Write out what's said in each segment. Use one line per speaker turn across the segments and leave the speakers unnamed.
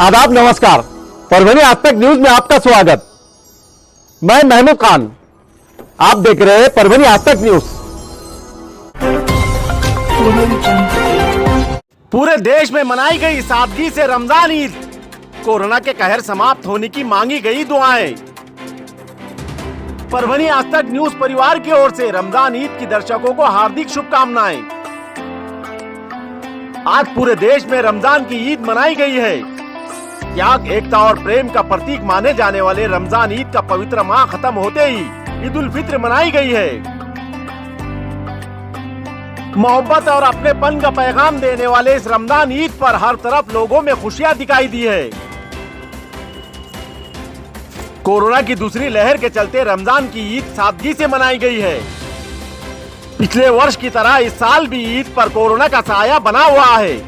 आदाब, नमस्कार। परभनी आज तक न्यूज में आपका स्वागत। मैं महमूद खान, आप देख रहे हैं परभनी आज तक न्यूज।
पूरे देश में मनाई गई सादगी से रमजान ईद। कोरोना के कहर समाप्त होने की मांगी गई दुआएं। परभनी आज तक न्यूज परिवार की ओर से रमजान ईद की दर्शकों को हार्दिक शुभकामनाएं। आज पूरे देश में रमजान की ईद मनाई गई है। त्याग, एकता और प्रेम का प्रतीक माने जाने वाले रमजान ईद का पवित्र माह खत्म होते ही ईद उल फित्र मनाई गई है। मोहब्बत और अपनेपन का पैगाम देने वाले इस रमजान ईद पर हर तरफ लोगों में खुशियां दिखाई दी है। कोरोना की दूसरी लहर के चलते रमजान की ईद सादगी से मनाई गई है। पिछले वर्ष की तरह इस साल भी ईद पर कोरोना का साया बना हुआ है,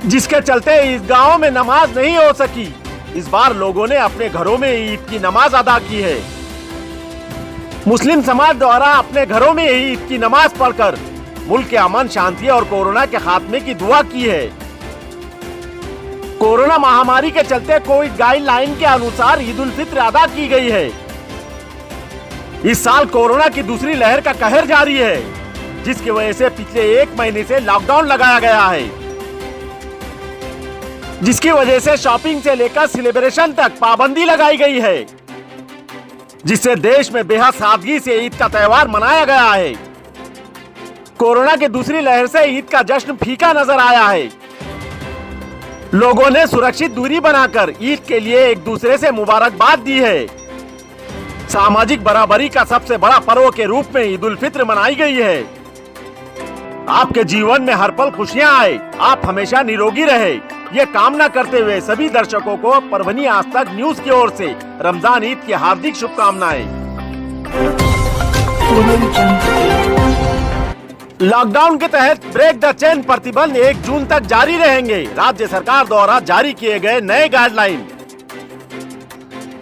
जिसके चलते इस गांव में नमाज नहीं हो सकी। इस बार लोगों ने अपने घरों में ईद की नमाज अदा की है। मुस्लिम समाज द्वारा अपने घरों में ही ईद की नमाज पढ़कर मुल्क के अमन, शांति और कोरोना के खात्मे की दुआ की है। कोरोना महामारी के चलते कोविड गाइडलाइन के अनुसार ईद उल फित्र अदा की गई है। इस साल कोरोना की दूसरी लहर का कहर जारी है, जिसकी वजह से पिछले 1 महीने से लॉकडाउन लगाया गया है, जिसकी वजह से शॉपिंग से लेकर सेलिब्रेशन तक पाबंदी लगाई गई है, जिससे देश में बेहद सादगी से ईद का त्योहार मनाया गया है। कोरोना की दूसरी लहर से ईद का जश्न फीका नजर आया है। लोगों ने सुरक्षित दूरी बनाकर ईद के लिए एक दूसरे से मुबारकबाद दी है। सामाजिक बराबरी का सबसे बड़ा पर्व के रूप में ईद उल फित्र मनाई गई है। आपके जीवन में हर पल खुशियां आए, आप हमेशा निरोगी रहे, ये कामना करते हुए सभी दर्शकों को परभनी आज तक न्यूज की ओर से रमजान ईद की हार्दिक शुभकामनाएं। लॉकडाउन के तहत ब्रेक द चेन प्रतिबंध 1 जून तक जारी रहेंगे। राज्य सरकार द्वारा जारी किए गए नए गाइडलाइन।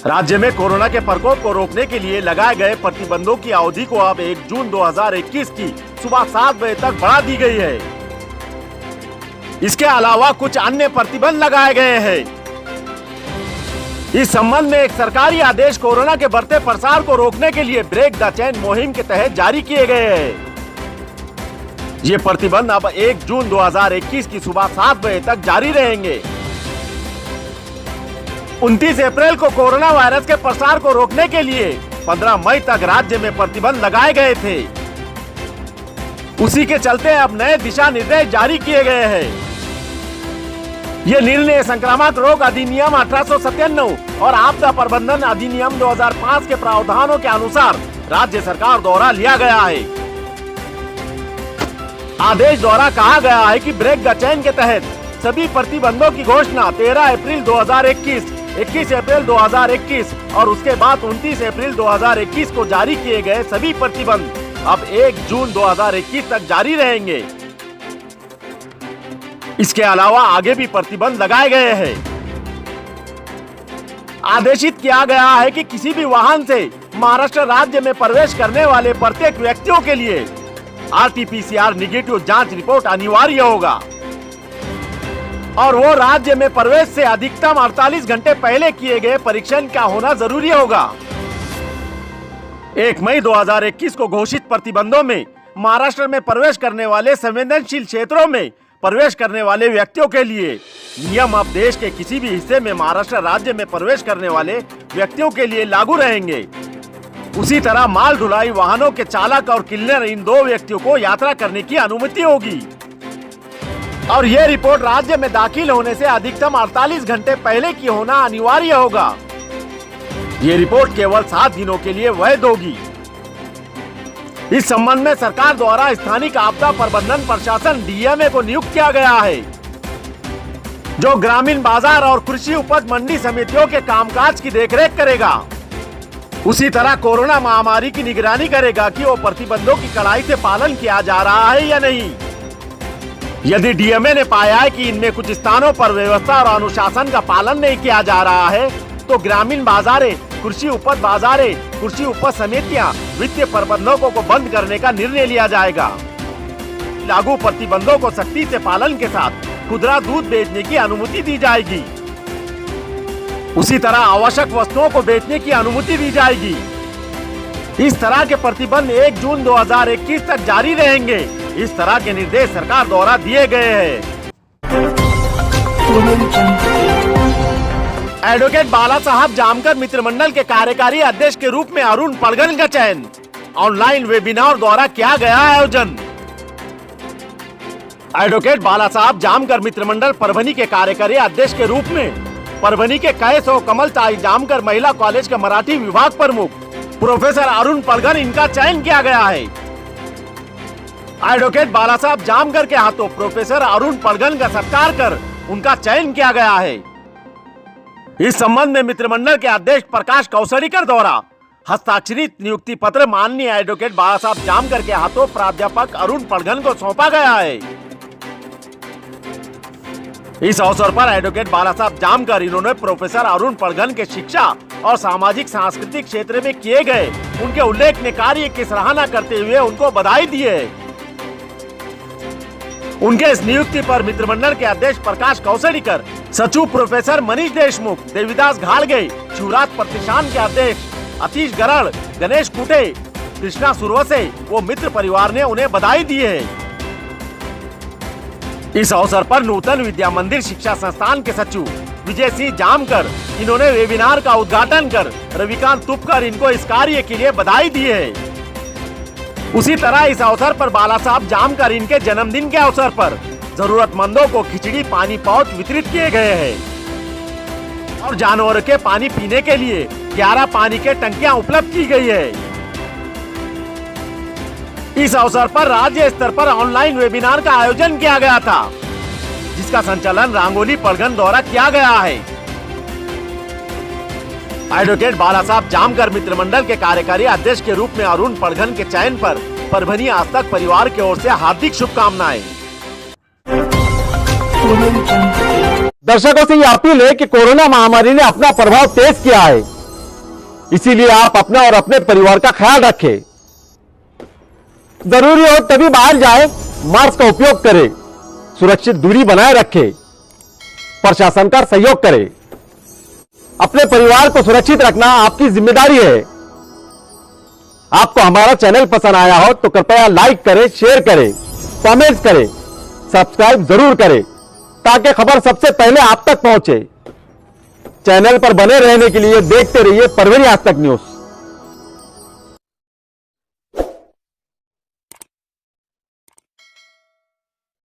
राज्य में कोरोना के प्रकोप को रोकने के लिए लगाए गए प्रतिबंधों की अवधि को अब 1 जून 2021 की सुबह 7 बजे तक बढ़ा दी गई है। इसके अलावा कुछ अन्य प्रतिबंध लगाए गए हैं। इस संबंध में एक सरकारी आदेश कोरोना के बढ़ते प्रसार को रोकने के लिए ब्रेक द चेन मुहिम के तहत जारी किए गए हैं। ये प्रतिबंध अब 1 जून 2021 की सुबह 7 बजे तक जारी रहेंगे। 29 अप्रैल को कोरोना वायरस के प्रसार को रोकने के लिए 15 मई तक राज्य में प्रतिबंध लगाए गए थे। उसी के चलते अब नए दिशा निर्देश जारी किए गए हैं। ये निर्णय संक्रामक रोग अधिनियम 1897 और आपदा प्रबंधन अधिनियम 2005 के प्रावधानों के अनुसार राज्य सरकार द्वारा लिया गया है। आदेश द्वारा कहा गया है कि ब्रेक द चेन के तहत सभी प्रतिबंधों की घोषणा 13 अप्रैल 2021, 21 अप्रैल 2021 और उसके बाद 29 अप्रैल 2021 को जारी किए गए सभी प्रतिबंध अब 1 जून 2021 तक जारी रहेंगे। इसके अलावा आगे भी प्रतिबंध लगाए गए हैं। आदेशित किया गया है कि किसी भी वाहन से महाराष्ट्र राज्य में प्रवेश करने वाले प्रत्येक व्यक्तियों के लिए RT-PCR निगेटिव जांच रिपोर्ट अनिवार्य होगा और वो राज्य में प्रवेश से अधिकतम 48 घंटे पहले किए गए परीक्षण का होना जरूरी होगा। 1 मई 2021 को घोषित प्रतिबंधों में महाराष्ट्र में प्रवेश करने वाले संवेदनशील क्षेत्रों में प्रवेश करने वाले व्यक्तियों के लिए नियम अब देश के किसी भी हिस्से में महाराष्ट्र राज्य में प्रवेश करने वाले व्यक्तियों के लिए लागू रहेंगे। उसी तरह माल ढुलाई वाहनों के चालक और क्लीनर, इन 2 व्यक्तियों को यात्रा करने की अनुमति होगी और यह रिपोर्ट राज्य में दाखिल होने से अधिकतम 48 घंटे पहले की होना अनिवार्य होगा। ये रिपोर्ट केवल 7 दिनों के लिए वैध होगी। इस संबंध में सरकार द्वारा स्थानिक आपदा प्रबंधन प्रशासन DMA को नियुक्त किया गया है, जो ग्रामीण बाजार और कृषि उपज मंडी समितियों के कामकाज की देखरेख करेगा। उसी तरह कोरोना महामारी की निगरानी करेगा कि वो प्रतिबंधों की कड़ाई से पालन किया जा रहा है या नहीं। यदि DMA ने पाया है कि इनमें कुछ स्थानों पर व्यवस्था और अनुशासन का पालन नहीं किया जा रहा है, तो ग्रामीण बाजारें, कृषि उपज बाजारें, कृषि उपज समितियां, वित्तीय प्रबंधकों को बंद करने का निर्णय लिया जाएगा। लागू प्रतिबंधों को सख्ती से पालन के साथ खुदरा दूध बेचने की अनुमति दी जाएगी। उसी तरह आवश्यक वस्तुओं को बेचने की अनुमति दी जाएगी। इस तरह के प्रतिबंध 1 जून 2021 तक जारी रहेंगे। इस तरह के निर्देश सरकार द्वारा दिए गए हैं। एडवोकेट बाला साहब जामकर मित्र मंडल के कार्यकारी अध्यक्ष के रूप में अरुण पड़गन का चयन। ऑनलाइन वेबिनार द्वारा किया गया आयोजन। एडवोकेट बाला साहब जामकर मित्र मंडल परभनी के कार्यकारी अध्यक्ष के रूप में परभनी के कैस और कमल ताई जामकर महिला कॉलेज के मराठी विभाग प्रमुख प्रोफेसर अरुण पड़गन इनका चयन किया गया है। एडवोकेट बाला साहब जामकर के हाथों प्रोफेसर अरुण पड़गन का सत्कार कर उनका चयन किया गया है। इस संबंध में मित्रमंडल के अध्यक्ष प्रकाश कौसड़ीकर द्वारा हस्ताक्षरित नियुक्ति पत्र माननीय एडवोकेट बाला साहब जामकर के हाथों प्राध्यापक अरुण पड़गन को सौंपा गया है। इस अवसर पर एडवोकेट बाला साहब जामकर इन्होंने प्रोफेसर अरुण पड़गन के शिक्षा और सामाजिक सांस्कृतिक क्षेत्र में किए गए उनके उल्लेखनीय कार्य की सराहना करते हुए उनको बधाई दी है। उनके इस नियुक्ति पर मित्रमंडल के अध्यक्ष प्रकाश कौसड़ीकर, सचिव प्रोफेसर मनीष देशमुख, देवीदास घाड़गे, शिवराज प्रतिष्ठान के अध्यक्ष अतीश गरड़, गणेश कुटे, कृष्णा सुरवसे वो मित्र परिवार ने उन्हें बधाई दी है। इस अवसर पर नूतन विद्या मंदिर शिक्षा संस्थान के सचिव विजय सिंह जामकर इन्होंने वेबिनार का उद्घाटन कर रविकांत तुपकर इनको इस कार्य के लिए बधाई दी है। उसी तरह इस अवसर पर बाला साहब जामकर इनके जन्मदिन के अवसर पर जरूरतमंदों को खिचड़ी पानी पाउच वितरित किए गए हैं और जानवरों के पानी पीने के लिए 11 पानी के टंकियां उपलब्ध की गई है। इस अवसर पर राज्य स्तर पर ऑनलाइन वेबिनार का आयोजन किया गया था, जिसका संचालन रांगोली पड़गन द्वारा किया गया है। एडवोकेट बाला साहब जामकर मित्र मंडल के कार्यकारी अध्यक्ष के रूप में अरुण पड़गन के चयन पर परभनी आज तक परिवार की ओर से हार्दिक शुभकामनाएं।
दर्शकों से यह अपील है कि कोरोना महामारी ने अपना प्रभाव तेज किया है, इसीलिए आप अपना और अपने परिवार का ख्याल रखें। जरूरी हो तभी बाहर जाए, मास्क का उपयोग करें, सुरक्षित दूरी बनाए रखें, प्रशासन का सहयोग करें। अपने परिवार को सुरक्षित रखना आपकी जिम्मेदारी है। आपको हमारा चैनल पसंद आया हो तो कृपया लाइक करें, शेयर करें, कमेंट करें, सब्सक्राइब जरूर करें ताकि खबर सबसे पहले आप तक पहुंचे। चैनल पर बने रहने के लिए देखते रहिए परभनी आज तक न्यूज।